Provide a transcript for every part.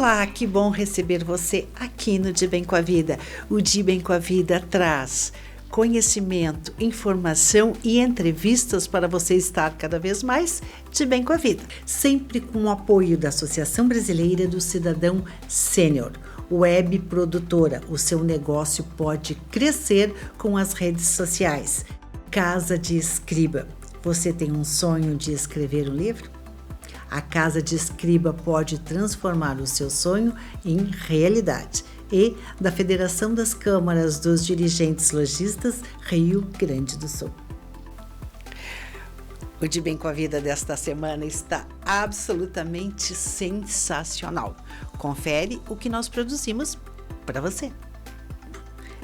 Olá, que bom receber você aqui no De Bem com a Vida. O De Bem com a Vida traz conhecimento, informação e entrevistas para você estar cada vez mais de bem com a vida. Sempre com o apoio da Associação Brasileira do Cidadão Sênior, web produtora. O seu negócio pode crescer com as redes sociais. Casa de Escriba. Você tem um sonho de escrever um livro? A Casa de Escriba pode transformar o seu sonho em realidade. E da Federação das Câmaras dos Dirigentes Lojistas, Rio Grande do Sul. O De Bem com a Vida desta semana está absolutamente sensacional. Confere o que nós produzimos para você.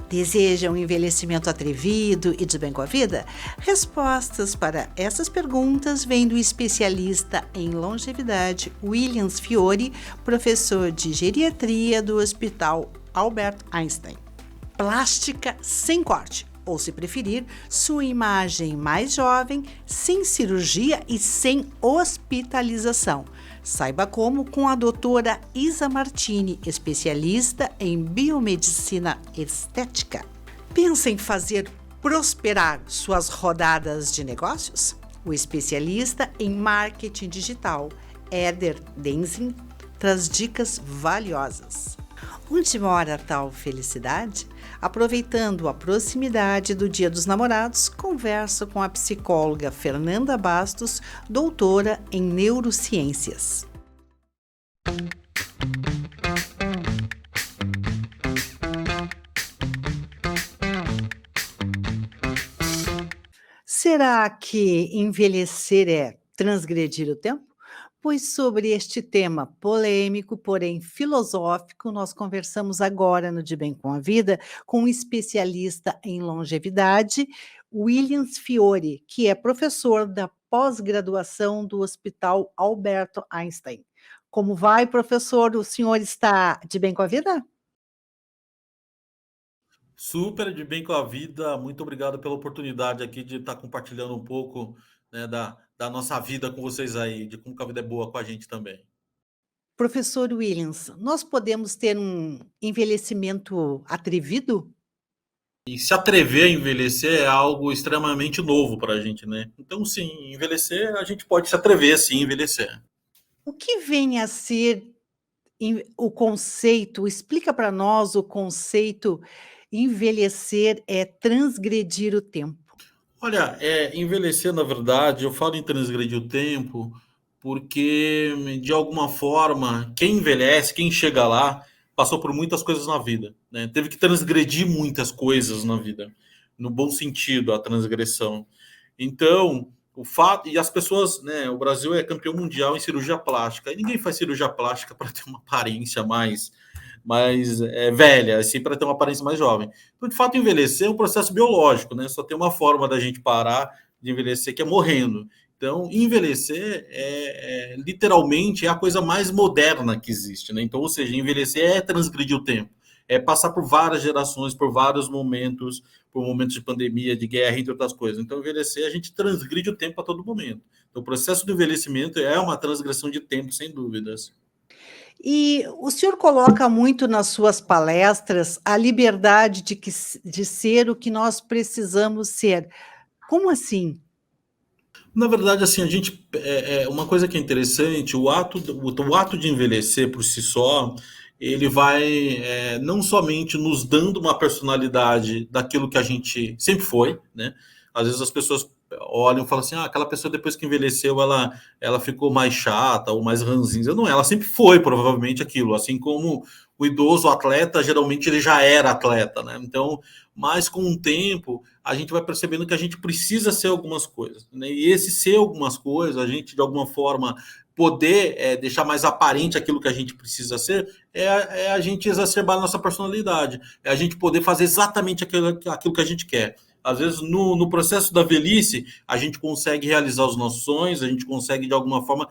Deseja um envelhecimento atrevido e de bem com a vida? Respostas para essas perguntas vêm do especialista em longevidade Williams Fiore, professor de geriatria do Hospital Albert Einstein. Plástica sem corte, ou se preferir, sua imagem mais jovem, sem cirurgia e sem hospitalização. Saiba como com a doutora Isa Martini, especialista em biomedicina estética. Pensa em fazer prosperar suas rodadas de negócios? O especialista em marketing digital, Éder Denzin, traz dicas valiosas. Onde mora a tal felicidade? Aproveitando a proximidade do Dia dos Namorados, converso com a psicóloga Fernanda Bastos, doutora em neurociências. Será que envelhecer é transgredir o tempo? Pois sobre este tema polêmico, porém filosófico, nós conversamos agora no De Bem com a Vida com um especialista em longevidade, Williams Fiore, que é professor da pós-graduação do Hospital Albert Einstein. Como vai, professor? O senhor está de bem com a vida? Super de bem com a vida. Muito obrigado pela oportunidade aqui de estar compartilhando um pouco, né, da nossa vida com vocês aí, de como que a vida é boa com a gente também. Professor Williams, nós podemos ter um envelhecimento atrevido? E se atrever a envelhecer é algo extremamente novo para a gente, né? Então, sim, envelhecer, a gente pode se atrever, sim, a envelhecer. O que vem a ser o conceito, explica para nós o conceito envelhecer é transgredir o tempo. Olha, envelhecer, na verdade, eu falo em transgredir o tempo, porque de alguma forma, quem envelhece, quem chega lá, passou por muitas coisas na vida, né? Teve que transgredir muitas coisas na vida, no bom sentido, a transgressão. Então, o fato, e as pessoas, né? O Brasil é campeão mundial em cirurgia plástica, e ninguém faz cirurgia plástica para ter uma aparência mais velha, assim, para ter uma aparência mais jovem. Então, de fato, envelhecer é um processo biológico, né? Só tem uma forma da gente parar de envelhecer, que é morrendo. Então, envelhecer literalmente é a coisa mais moderna que existe, né? Então, ou seja, envelhecer é transgredir o tempo, é passar por várias gerações, por vários momentos, por momentos de pandemia, de guerra, entre outras coisas. Então, envelhecer, a gente transgride o tempo a todo momento. Então, o processo do envelhecimento é uma transgressão de tempo, sem dúvidas. E o senhor coloca muito nas suas palestras a liberdade de ser o que nós precisamos ser. Como assim? Na verdade, assim, a gente uma coisa que é interessante, o ato de envelhecer por si só, ele vai não somente nos dando uma personalidade daquilo que a gente sempre foi, né? Às vezes as pessoas olham e falam assim, ah, aquela pessoa depois que envelheceu, ela ficou mais chata ou mais ranzinza. Não, ela sempre foi provavelmente aquilo, assim como o idoso o atleta, geralmente ele já era atleta, né? Então, mas com o tempo a gente vai percebendo que a gente precisa ser algumas coisas, né? E esse ser algumas coisas, a gente de alguma forma poder deixar mais aparente aquilo que a gente precisa ser, é a gente exacerbar a nossa personalidade, é a gente poder fazer exatamente aquilo que a gente quer. Às vezes, no processo da velhice, a gente consegue realizar os nossos sonhos, a gente consegue, de alguma forma,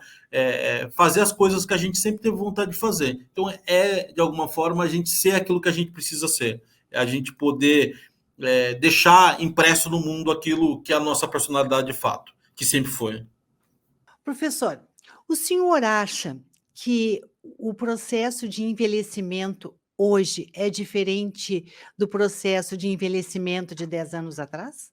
fazer as coisas que a gente sempre teve vontade de fazer. Então, de alguma forma, a gente ser aquilo que a gente precisa ser. É a gente poder deixar impresso no mundo aquilo que é a nossa personalidade de fato, que sempre foi. Professor, o senhor acha que O processo de envelhecimento hoje é diferente do processo de envelhecimento de 10 anos atrás?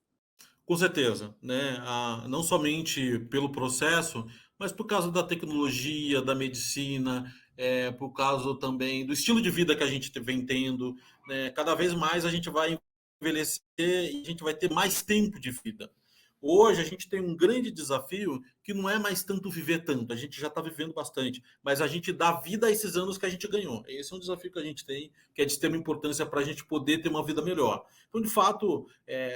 Com certeza, né? Não somente pelo processo, mas por causa da tecnologia, da medicina, por causa também do estilo de vida que a gente vem tendo, né? Cada vez mais a gente vai envelhecer e a gente vai ter mais tempo de vida. Hoje a gente tem um grande desafio que não é mais tanto viver tanto, a gente já está vivendo bastante, mas a gente dá vida a esses anos que a gente ganhou. Esse é um desafio que a gente tem, que é de extrema importância para a gente poder ter uma vida melhor. Então, de fato,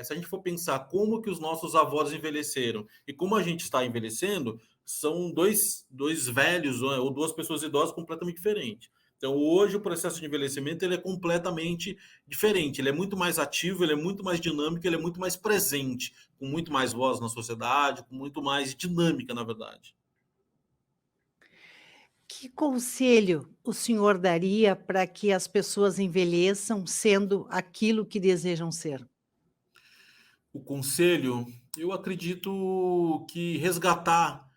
se a gente for pensar como que os nossos avós envelheceram e como a gente está envelhecendo, são dois velhos ou duas pessoas idosas completamente diferentes. Então, hoje o processo de envelhecimento ele é completamente diferente. Ele é muito mais ativo, ele é muito mais dinâmico, ele é muito mais presente, com muito mais voz na sociedade, com muito mais dinâmica, na verdade. Que conselho o senhor daria para que as pessoas envelheçam sendo aquilo que desejam ser? O conselho, eu acredito que resgatar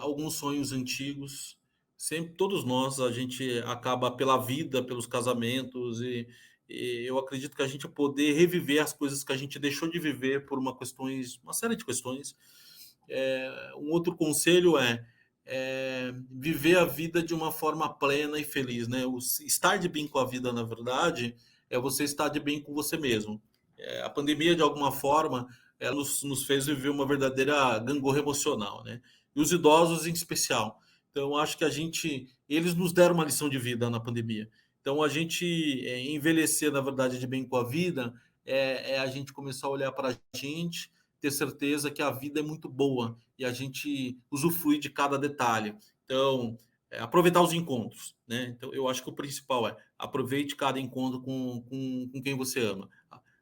alguns sonhos antigos. Sempre, todos nós, a gente acaba pela vida, pelos casamentos, e eu acredito que a gente poder reviver as coisas que a gente deixou de viver por uma série de questões. Um outro conselho viver a vida de uma forma plena e feliz, né? Estar de bem com a vida, na verdade, é você estar de bem com você mesmo. A pandemia, de alguma forma, ela nos fez viver uma verdadeira gangorra emocional, né? E os idosos em especial. Então, eu acho que eles nos deram uma lição de vida na pandemia. Então, a gente envelhecer, na verdade, de bem com a vida, é a gente começar a olhar para a gente, ter certeza que a vida é muito boa e a gente usufrui de cada detalhe. Então, aproveitar os encontros, né? Então, eu acho que o principal é aproveite cada encontro com quem você ama.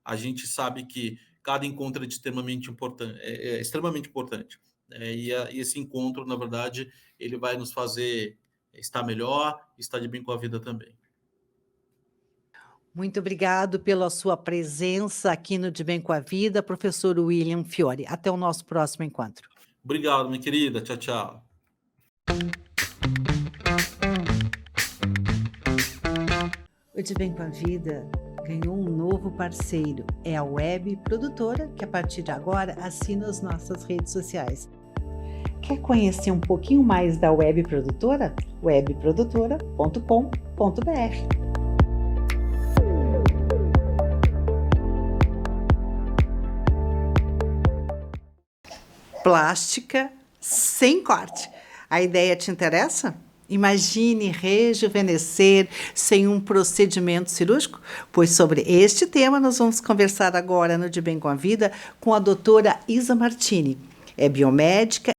A gente sabe que cada encontro é extremamente importante, é extremamente importante. E esse encontro, na verdade, ele vai nos fazer estar melhor, estar de bem com a vida também. Muito obrigado pela sua presença aqui no De Bem com a Vida, professor William Fiore. Até o nosso próximo encontro. Obrigado, minha querida. Tchau, tchau. O De Bem com a Vida ganhou um novo parceiro. É a Web Produtora, que a partir de agora assina as nossas redes sociais. Quer conhecer um pouquinho mais da Web Produtora? webprodutora.com.br. Plástica sem corte. A ideia te interessa? Imagine rejuvenescer sem um procedimento cirúrgico? Pois sobre este tema nós vamos conversar agora no De Bem com a Vida com a doutora Isa Martini. É biomédica.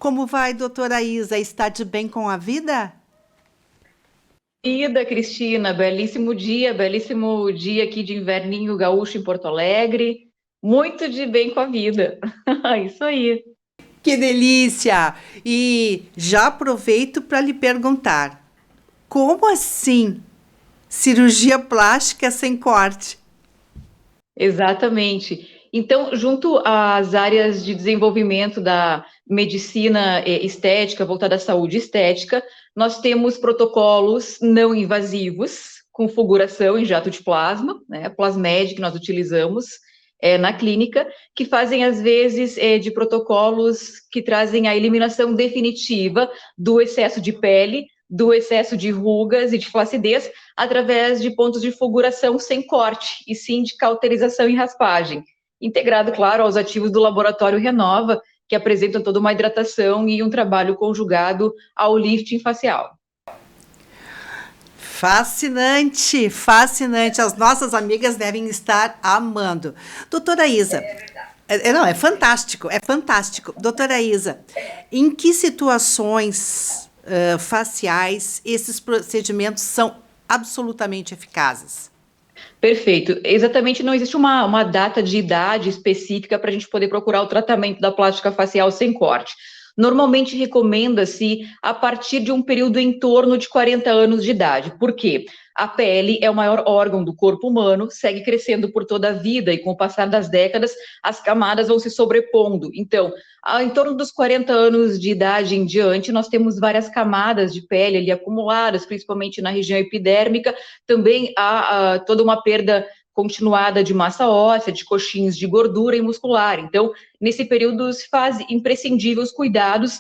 Como vai, doutora Isa? Está de bem com a vida? Querida Cristina, belíssimo dia aqui de inverninho gaúcho em Porto Alegre. Muito de bem com a vida. Isso aí. Que delícia! E já aproveito para lhe perguntar: como assim cirurgia plástica sem corte? Exatamente. Então, junto às áreas de desenvolvimento da medicina estética, voltada à saúde estética, nós temos protocolos não invasivos, com fulguração em jato de plasma, né, plasmed que nós utilizamos na clínica, que fazem, às vezes, de protocolos que trazem a eliminação definitiva do excesso de pele, do excesso de rugas e de flacidez, através de pontos de fulguração sem corte, e sim de cauterização e raspagem, integrado, claro, aos ativos do Laboratório Renova, que apresentam toda uma hidratação e um trabalho conjugado ao lifting facial. Fascinante, fascinante. As nossas amigas devem estar amando. Doutora Isa, é fantástico, é fantástico. Doutora Isa, em que situações faciais esses procedimentos são absolutamente eficazes? Perfeito. Exatamente, não existe uma data de idade específica para a gente poder procurar o tratamento da plástica facial sem corte. Normalmente recomenda-se a partir de um período em torno de 40 anos de idade. Por quê? A pele é o maior órgão do corpo humano, segue crescendo por toda a vida e com o passar das décadas, as camadas vão se sobrepondo. Então, em torno dos 40 anos de idade em diante, nós temos várias camadas de pele ali acumuladas, principalmente na região epidérmica. Também há toda uma perda continuada de massa óssea, de coxins de gordura e muscular. Então, nesse período se faz imprescindível os cuidados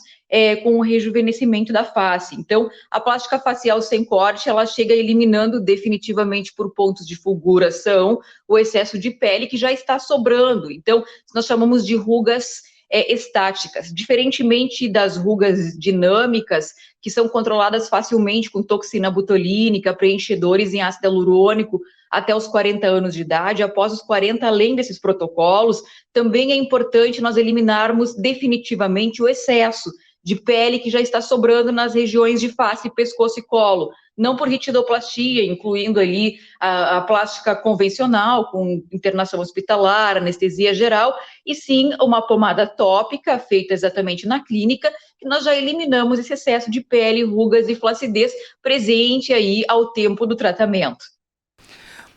com o rejuvenescimento da face. Então, a plástica facial sem corte, ela chega eliminando definitivamente por pontos de fulguração o excesso de pele que já está sobrando. Então, nós chamamos de rugas estáticas, diferentemente das rugas dinâmicas, que são controladas facilmente com toxina botulínica, preenchedores em ácido hialurônico, até os 40 anos de idade. Após os 40, além desses protocolos, também é importante nós eliminarmos definitivamente o excesso de pele que já está sobrando nas regiões de face, pescoço e colo, não por ritidoplastia, incluindo ali a plástica convencional, com internação hospitalar, anestesia geral, e sim uma pomada tópica, feita exatamente na clínica, que nós já eliminamos esse excesso de pele, rugas e flacidez presente aí ao tempo do tratamento.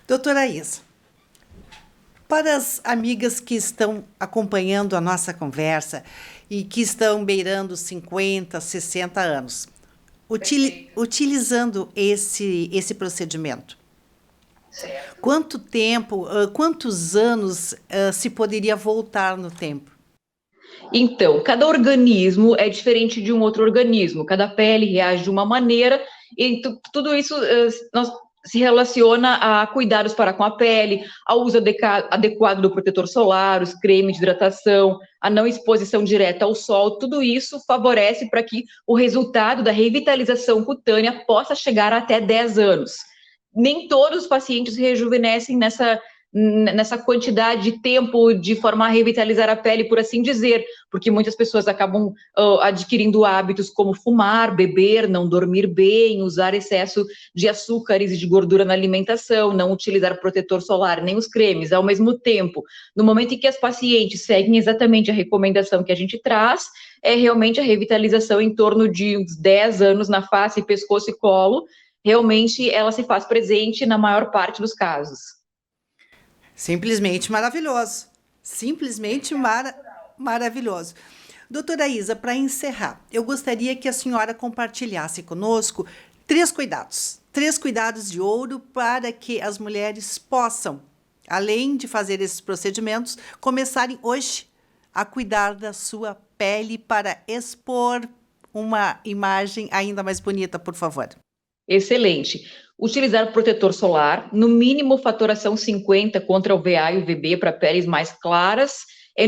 Doutora Isa, para as amigas que estão acompanhando a nossa conversa e que estão beirando 50, 60 anos, utilizando esse procedimento, certo. Quanto tempo, quantos anos se poderia voltar no tempo? Então, cada organismo é diferente de um outro organismo, cada pele reage de uma maneira, e tudo isso se relaciona a cuidados para com a pele, ao uso adequado do protetor solar, os cremes de hidratação, a não exposição direta ao sol. Tudo isso favorece para que o resultado da revitalização cutânea possa chegar até 10 anos. Nem todos os pacientes rejuvenescem nessa quantidade de tempo de forma a revitalizar a pele, por assim dizer, porque muitas pessoas acabam adquirindo hábitos como fumar, beber, não dormir bem, usar excesso de açúcares e de gordura na alimentação, não utilizar protetor solar nem os cremes. Ao mesmo tempo, no momento em que as pacientes seguem exatamente a recomendação que a gente traz, é realmente a revitalização em torno de uns 10 anos na face, pescoço e colo. Realmente ela se faz presente na maior parte dos casos. Simplesmente maravilhoso. Simplesmente maravilhoso. Doutora Isa, para encerrar, eu gostaria que a senhora compartilhasse conosco 3 cuidados. 3 cuidados de ouro para que as mulheres possam, além de fazer esses procedimentos, começarem hoje a cuidar da sua pele para expor uma imagem ainda mais bonita, por favor. Excelente. Utilizar protetor solar, no mínimo fatoração 50 contra o VA e o VB para peles mais claras,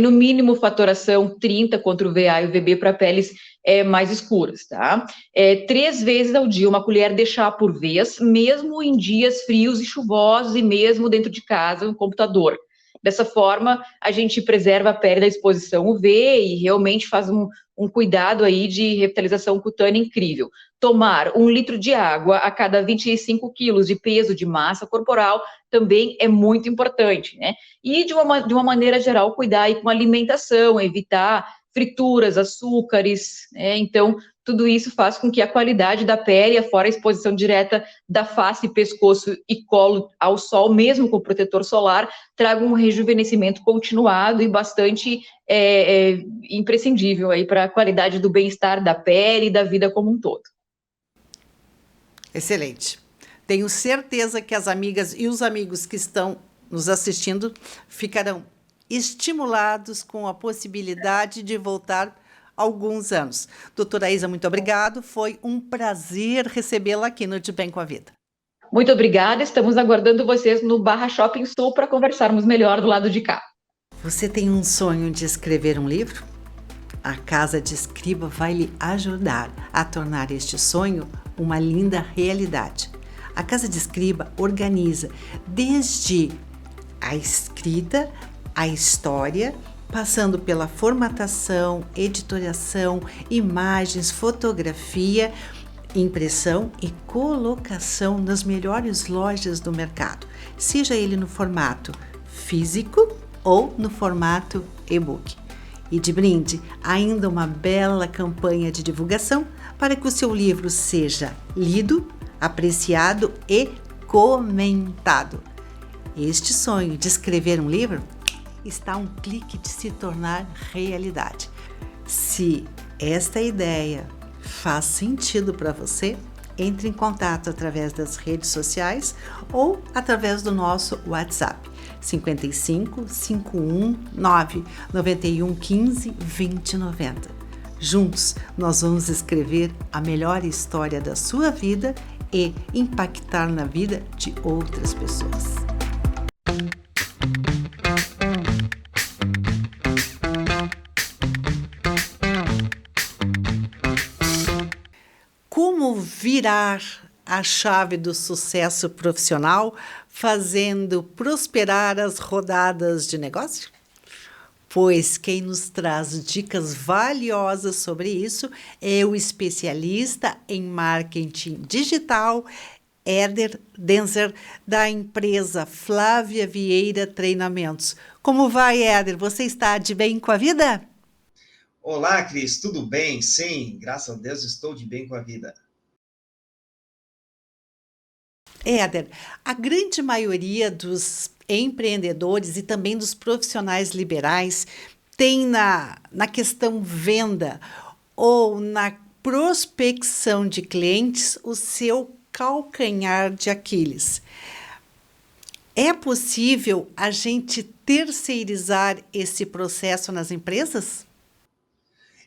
no mínimo fatoração 30 contra o VA e o VB para peles mais escuras, tá? 3 vezes ao dia, uma colher de chá por vez, mesmo em dias frios e chuvosos e mesmo dentro de casa, no computador. Dessa forma, a gente preserva a pele da exposição UV e realmente faz um cuidado aí de revitalização cutânea incrível. Tomar 1 litro de água a cada 25 quilos de peso de massa corporal também é muito importante, né? E de uma maneira geral, cuidar aí com a alimentação, evitar frituras, açúcares, né? Então, tudo isso faz com que a qualidade da pele, fora a exposição direta da face, pescoço e colo ao sol, mesmo com protetor solar, traga um rejuvenescimento continuado e bastante imprescindível aí para a qualidade do bem-estar da pele e da vida como um todo. Excelente. Tenho certeza que as amigas e os amigos que estão nos assistindo ficarão estimulados com a possibilidade de voltar alguns anos. Doutora Isa, muito obrigado. Foi um prazer recebê-la aqui no De Bem com a Vida. Muito obrigada. Estamos aguardando vocês no Barra Shopping Sul para conversarmos melhor do lado de cá. Você tem um sonho de escrever um livro? A Casa de Escriba vai lhe ajudar a tornar este sonho uma linda realidade. A Casa de Escriba organiza desde a escrita, a história, passando pela formatação, editoriação, imagens, fotografia, impressão e colocação nas melhores lojas do mercado, seja ele no formato físico ou no formato e-book. E de brinde, ainda uma bela campanha de divulgação para que o seu livro seja lido, apreciado e comentado. Este sonho de escrever um livro está a um clique de se tornar realidade. Se esta ideia faz sentido para você, entre em contato através das redes sociais ou através do nosso WhatsApp 55 519 91 15 20 90. Juntos, nós vamos escrever a melhor história da sua vida e impactar na vida de outras pessoas. Como virar a chave do sucesso profissional fazendo prosperar as rodadas de negócio? Pois quem nos traz dicas valiosas sobre isso é o especialista em marketing digital, Éder Denzer, da empresa Flávia Vieira Treinamentos. Como vai, Éder? Você está de bem com a vida? Olá, Cris, tudo bem? Sim, graças a Deus estou de bem com a vida. Éder, a grande maioria dos empreendedores e também dos profissionais liberais tem na questão venda ou na prospecção de clientes o seu calcanhar de Aquiles. É possível a gente terceirizar esse processo nas empresas?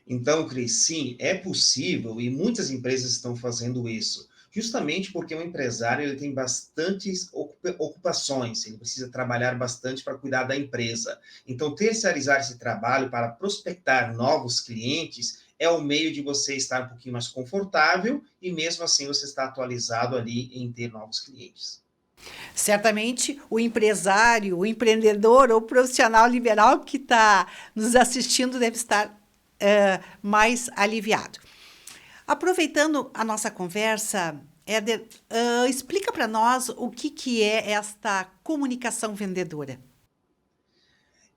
Então, Cris, sim, é possível e muitas empresas estão fazendo isso. Justamente porque o empresário ele tem bastantes ocupações, ele precisa trabalhar bastante para cuidar da empresa. Então, terceirizar esse trabalho para prospectar novos clientes é o meio de você estar um pouquinho mais confortável e mesmo assim você está atualizado ali em ter novos clientes. Certamente o empresário, o empreendedor ou profissional liberal que está nos assistindo deve estar mais aliviado. Aproveitando a nossa conversa, Éder, explica para nós o que é esta comunicação vendedora.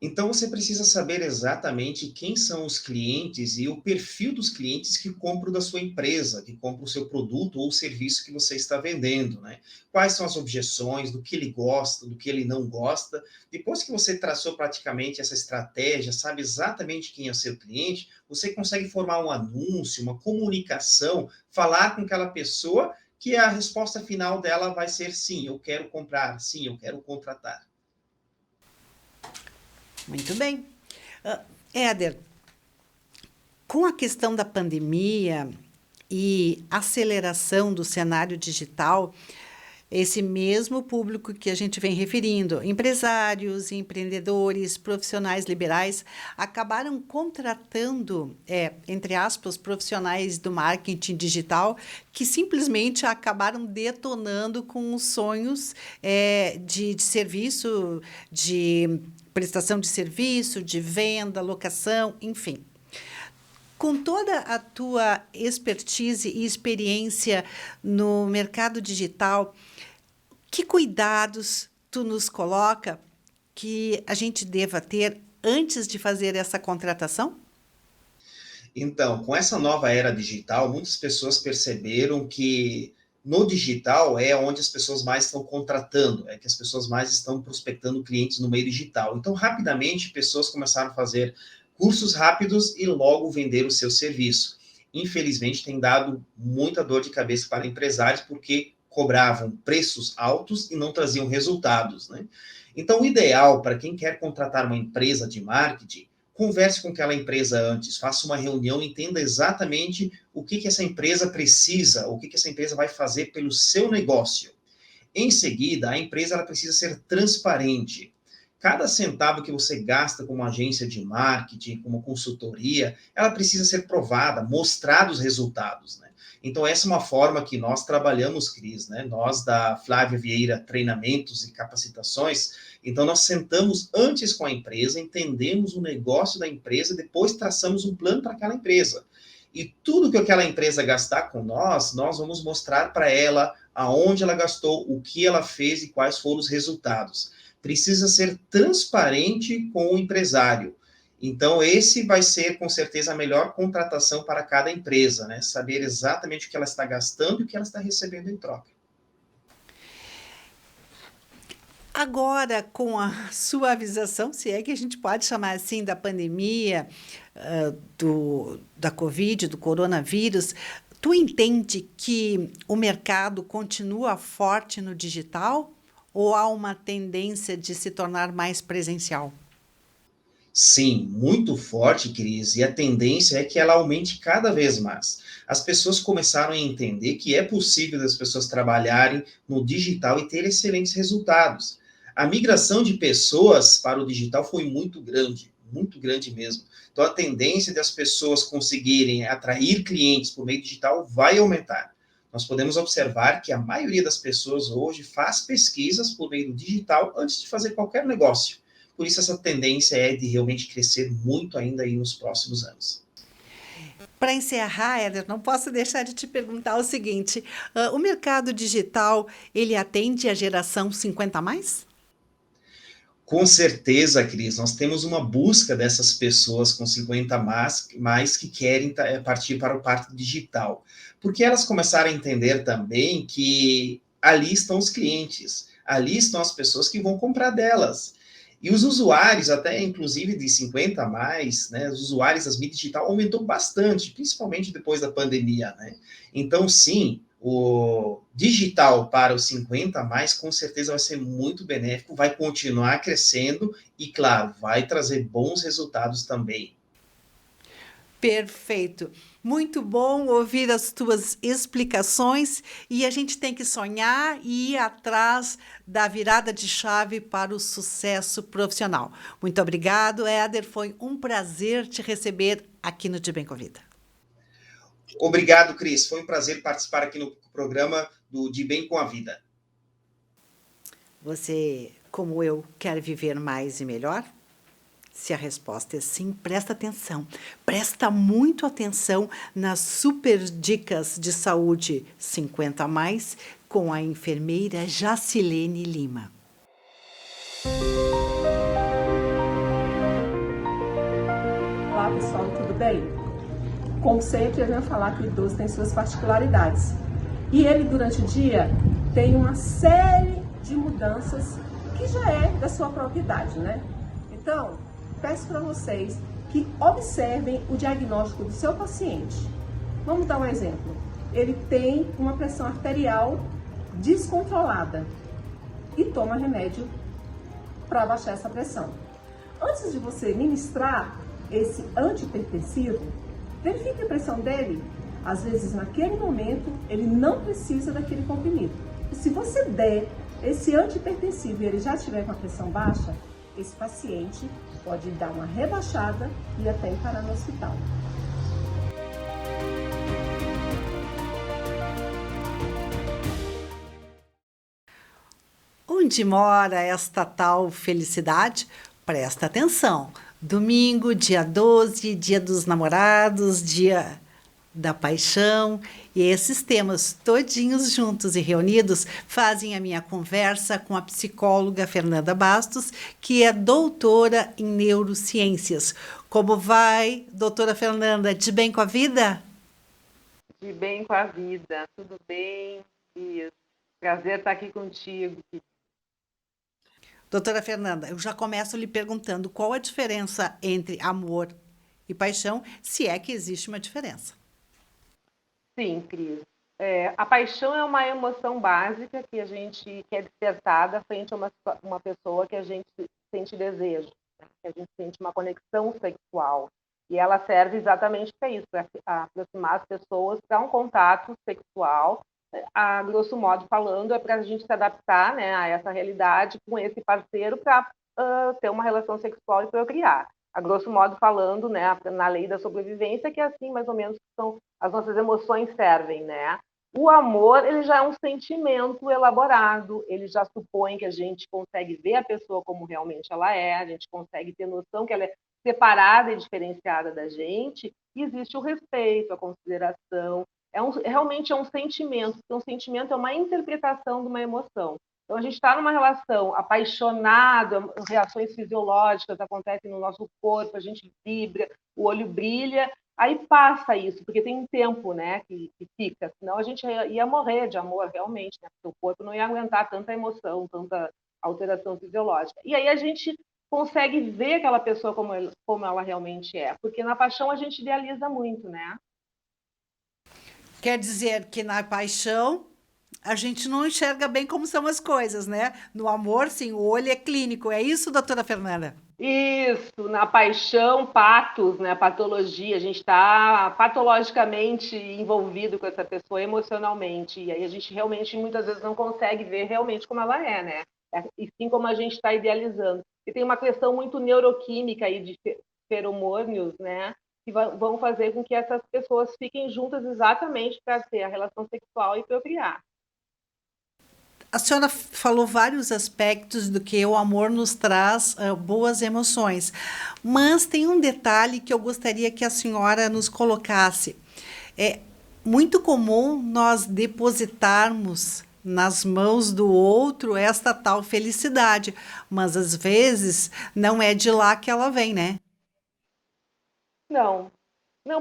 Então, você precisa saber exatamente quem são os clientes e o perfil dos clientes que compram da sua empresa, que compram o seu produto ou serviço que você está vendendo, né? Quais são as objeções, do que ele gosta, do que ele não gosta. Depois que você traçou praticamente essa estratégia, sabe exatamente quem é o seu cliente, você consegue formar um anúncio, uma comunicação, falar com aquela pessoa que a resposta final dela vai ser sim, eu quero comprar, sim, eu quero contratar. Muito bem. Éder, com a questão da pandemia e aceleração do cenário digital, esse mesmo público que a gente vem referindo, empresários, empreendedores, profissionais liberais, acabaram contratando, entre aspas, profissionais do marketing digital que simplesmente acabaram detonando com os sonhos de serviço, de prestação de serviço, de venda, locação, enfim. Com toda a tua expertise e experiência no mercado digital, que cuidados tu nos coloca que a gente deva ter antes de fazer essa contratação? Então, com essa nova era digital, muitas pessoas perceberam que no digital é onde as pessoas mais estão contratando, é que as pessoas mais estão prospectando clientes no meio digital. Então, rapidamente, pessoas começaram a fazer cursos rápidos e logo vender o seu serviço. Infelizmente, tem dado muita dor de cabeça para empresários, porque cobravam preços altos e não traziam resultados, né? Então, o ideal para quem quer contratar uma empresa de marketing, converse com aquela empresa antes, faça uma reunião, entenda exatamente o que essa empresa precisa, o que essa empresa vai fazer pelo seu negócio. Em seguida, a empresa ela precisa ser transparente. Cada centavo que você gasta com uma agência de marketing, com uma consultoria, ela precisa ser provada, mostrada os resultados, né? Então, essa é uma forma que nós trabalhamos, Cris, né? Nós da Flávia Vieira Treinamentos e Capacitações. Então, nós sentamos antes com a empresa, entendemos o negócio da empresa, depois traçamos um plano para aquela empresa. E tudo que aquela empresa gastar com nós vamos mostrar para ela aonde ela gastou, o que ela fez e quais foram os resultados. Precisa ser transparente com o empresário. Então, esse vai ser, com certeza, a melhor contratação para cada empresa, né? Saber exatamente o que ela está gastando e o que ela está recebendo em troca. Agora, com a suavização, se é que a gente pode chamar assim, da pandemia, da Covid, do coronavírus, tu entende que o mercado continua forte no digital ou há uma tendência de se tornar mais presencial? Sim, muito forte, Cris, e a tendência é que ela aumente cada vez mais. As pessoas começaram a entender que é possível as pessoas trabalharem no digital e ter excelentes resultados. A migração de pessoas para o digital foi muito grande mesmo. Então, a tendência das pessoas conseguirem atrair clientes por meio digital vai aumentar. Nós podemos observar que a maioria das pessoas hoje faz pesquisas por meio do digital antes de fazer qualquer negócio. Por isso, essa tendência é de realmente crescer muito ainda aí nos próximos anos. Para encerrar, Éder, não posso deixar de te perguntar o seguinte: o mercado digital, ele atende a geração 50 a mais? Com certeza, Cris, nós temos uma busca dessas pessoas com 50 mais que querem partir para o parque digital, porque elas começaram a entender também que ali estão os clientes, ali estão as pessoas que vão comprar delas. E os usuários, até inclusive de 50 a mais, né, os usuários das mídias digital aumentou bastante, principalmente depois da pandemia, né? Então, sim, o digital para os 50 a mais, com certeza vai ser muito benéfico, vai continuar crescendo e, claro, vai trazer bons resultados também. Perfeito. Muito bom ouvir as tuas explicações e a gente tem que sonhar e ir atrás da virada de chave para o sucesso profissional. Muito obrigado, Éder. Foi um prazer te receber aqui no De Bem com a Vida. Obrigado, Cris. Foi um prazer participar aqui no programa do De Bem com a Vida. Você, como eu, quer viver mais e melhor? Se a resposta é sim, presta atenção. Presta muito atenção nas super dicas de saúde 50 a mais com a enfermeira Jacilene Lima. Olá pessoal, tudo bem? Como sempre, eu venho falar que o idoso tem suas particularidades. E ele, durante o dia, tem uma série de mudanças que já é da sua própria idade, né? Então, peço para vocês que observem o diagnóstico do seu paciente. Vamos dar um exemplo. Ele tem uma pressão arterial descontrolada e toma remédio para baixar essa pressão. Antes de você ministrar esse antihipertensivo, verifique a pressão dele. Às vezes, naquele momento, ele não precisa daquele comprimido. E se você der esse antihipertensivo e ele já estiver com a pressão baixa, esse paciente pode dar uma rebaixada e até parar no hospital. Onde mora esta tal felicidade? Presta atenção. Domingo, dia 12, dia dos namorados, dia da paixão. E esses temas todinhos juntos e reunidos fazem a minha conversa com a psicóloga Fernanda Bastos, que é doutora em neurociências. Como vai, doutora Fernanda? De bem com a vida? De bem com a vida, tudo bem? Isso. Prazer estar aqui contigo. Doutora Fernanda, eu já começo lhe perguntando qual a diferença entre amor e paixão, se é que existe uma diferença. Sim, Cris. A paixão é uma emoção básica que é despertada frente a uma pessoa que a gente sente desejo, né? Que a gente sente uma conexão sexual. E ela serve exatamente para isso, para aproximar as pessoas para um contato sexual. A grosso modo falando, é para a gente se adaptar, né, a essa realidade com esse parceiro para ter uma relação sexual e procriar. A grosso modo falando, né, na lei da sobrevivência, que é assim mais ou menos que são as nossas emoções servem, né? O amor, ele já é um sentimento elaborado, ele já supõe que a gente consegue ver a pessoa como realmente ela é, a gente consegue ter noção que ela é separada e diferenciada da gente, e existe o respeito, a consideração. Realmente é um sentimento, porque um sentimento é uma interpretação de uma emoção. Então, a gente está numa relação apaixonado, reações fisiológicas acontecem no nosso corpo, a gente vibra, o olho brilha, aí passa isso, porque tem um tempo, né, que fica, senão a gente ia morrer de amor, realmente, né, porque o corpo não ia aguentar tanta emoção, tanta alteração fisiológica. E aí a gente consegue ver aquela pessoa como ela realmente é, porque na paixão a gente idealiza muito, né? Quer dizer que na paixão a gente não enxerga bem como são as coisas, né? No amor, sim, o olho é clínico. É isso, doutora Fernanda? Isso, na paixão, patos, né? Patologia, a gente está patologicamente envolvido com essa pessoa emocionalmente, e aí a gente realmente muitas vezes não consegue ver realmente como ela é, né? E sim como a gente está idealizando. E tem uma questão muito neuroquímica aí de feromônios, né? Que vão fazer com que essas pessoas fiquem juntas exatamente para ter a relação sexual e procriar. A senhora falou vários aspectos do que o amor nos traz boas emoções, mas tem um detalhe que eu gostaria que a senhora nos colocasse. É muito comum nós depositarmos nas mãos do outro esta tal felicidade, mas às vezes não é de lá que ela vem, né? Não,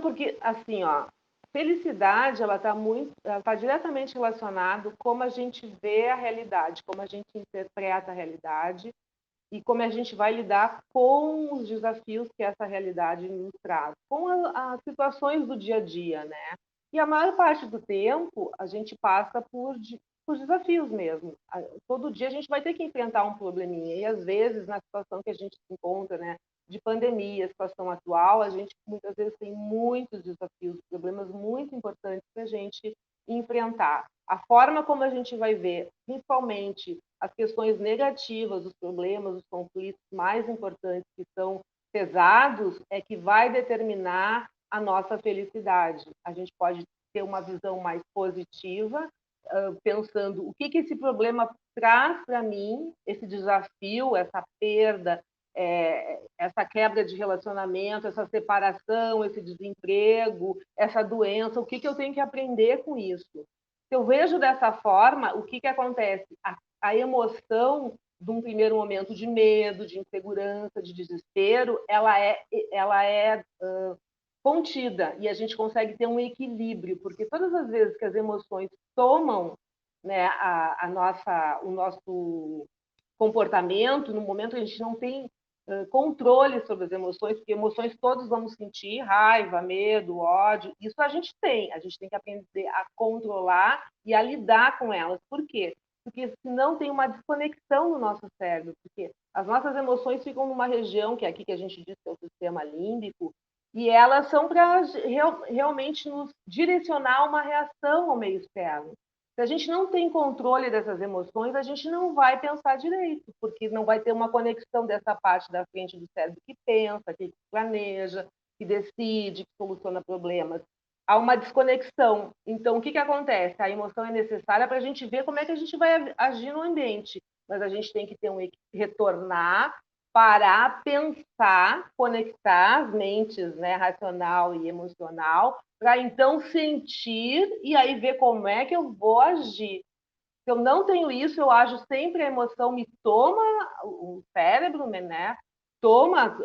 porque assim, ó, felicidade ela está diretamente relacionado como a gente vê a realidade, como a gente interpreta a realidade e como a gente vai lidar com os desafios que essa realidade nos traz, com as situações do dia a dia, né? E a maior parte do tempo a gente passa por desafios mesmo. Todo dia a gente vai ter que enfrentar um probleminha e às vezes na situação que a gente se encontra, né? De pandemia, a situação atual, a gente muitas vezes tem muitos desafios, problemas muito importantes para a gente enfrentar. A forma como a gente vai ver, principalmente as questões negativas, os problemas, os conflitos mais importantes que são pesados, é que vai determinar a nossa felicidade. A gente pode ter uma visão mais positiva, pensando o que esse problema traz para mim, esse desafio, essa perda, essa quebra de relacionamento, essa separação, esse desemprego, essa doença, o que eu tenho que aprender com isso? Se eu vejo dessa forma, o que acontece? A emoção de um primeiro momento de medo, de insegurança, de desespero, ela é contida e a gente consegue ter um equilíbrio, porque todas as vezes que as emoções tomam, né, o nosso comportamento, no momento a gente não tem controle sobre as emoções, porque emoções todos vamos sentir, raiva, medo, ódio, isso a gente tem que aprender a controlar e a lidar com elas. Por quê? Porque senão tem uma desconexão no nosso cérebro, porque as nossas emoções ficam numa região, que é aqui que a gente diz que é o sistema límbico, e elas são para realmente nos direcionar uma reação ao meio externo. Se a gente não tem controle dessas emoções, a gente não vai pensar direito, porque não vai ter uma conexão dessa parte da frente do cérebro que pensa, que planeja, que decide, que soluciona problemas. Há uma desconexão. Então, o que acontece? A emoção é necessária para a gente ver como é que a gente vai agir no ambiente, mas a gente tem que ter retornar, parar, pensar, conectar as mentes, né, racional e emocional, para então sentir e aí ver como é que eu vou agir. Se eu não tenho isso, eu ajo sempre, a emoção me toma o cérebro, né? Toma,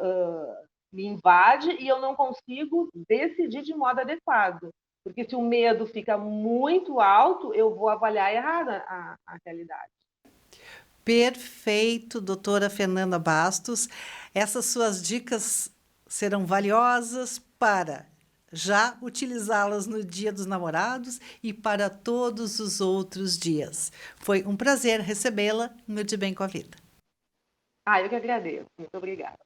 me invade e eu não consigo decidir de modo adequado. Porque se o medo fica muito alto, eu vou avaliar errada a realidade. Perfeito, doutora Fernanda Bastos. Essas suas dicas serão valiosas para já utilizá-las no Dia dos Namorados e para todos os outros dias. Foi um prazer recebê-la no De Bem com a Vida. Eu que agradeço. Muito obrigada.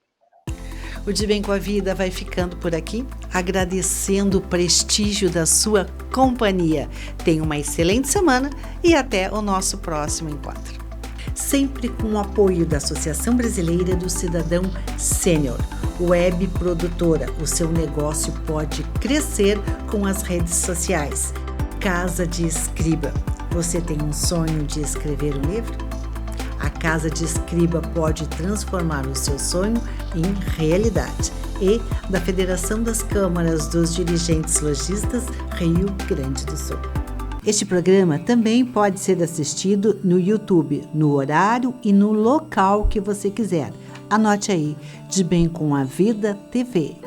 O De Bem com a Vida vai ficando por aqui, agradecendo o prestígio da sua companhia. Tenha uma excelente semana e até o nosso próximo encontro. Sempre com o apoio da Associação Brasileira do Cidadão Sênior, web produtora. O seu negócio pode crescer com as redes sociais. Casa de Escriba. Você tem um sonho de escrever um livro? A Casa de Escriba pode transformar o seu sonho em realidade. E da Federação das Câmaras dos Dirigentes Lojistas, Rio Grande do Sul. Este programa também pode ser assistido no YouTube, no horário e no local que você quiser. Anote aí, De Bem com a Vida TV.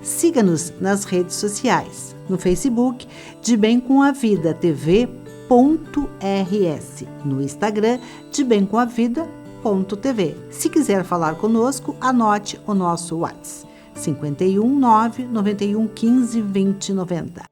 Siga-nos nas redes sociais, no Facebook, De Bem com a Vida TV.rs, no Instagram, De Bem com a Vida.tv. Se quiser falar conosco, anote o nosso WhatsApp, 51 9 91 15 20 90.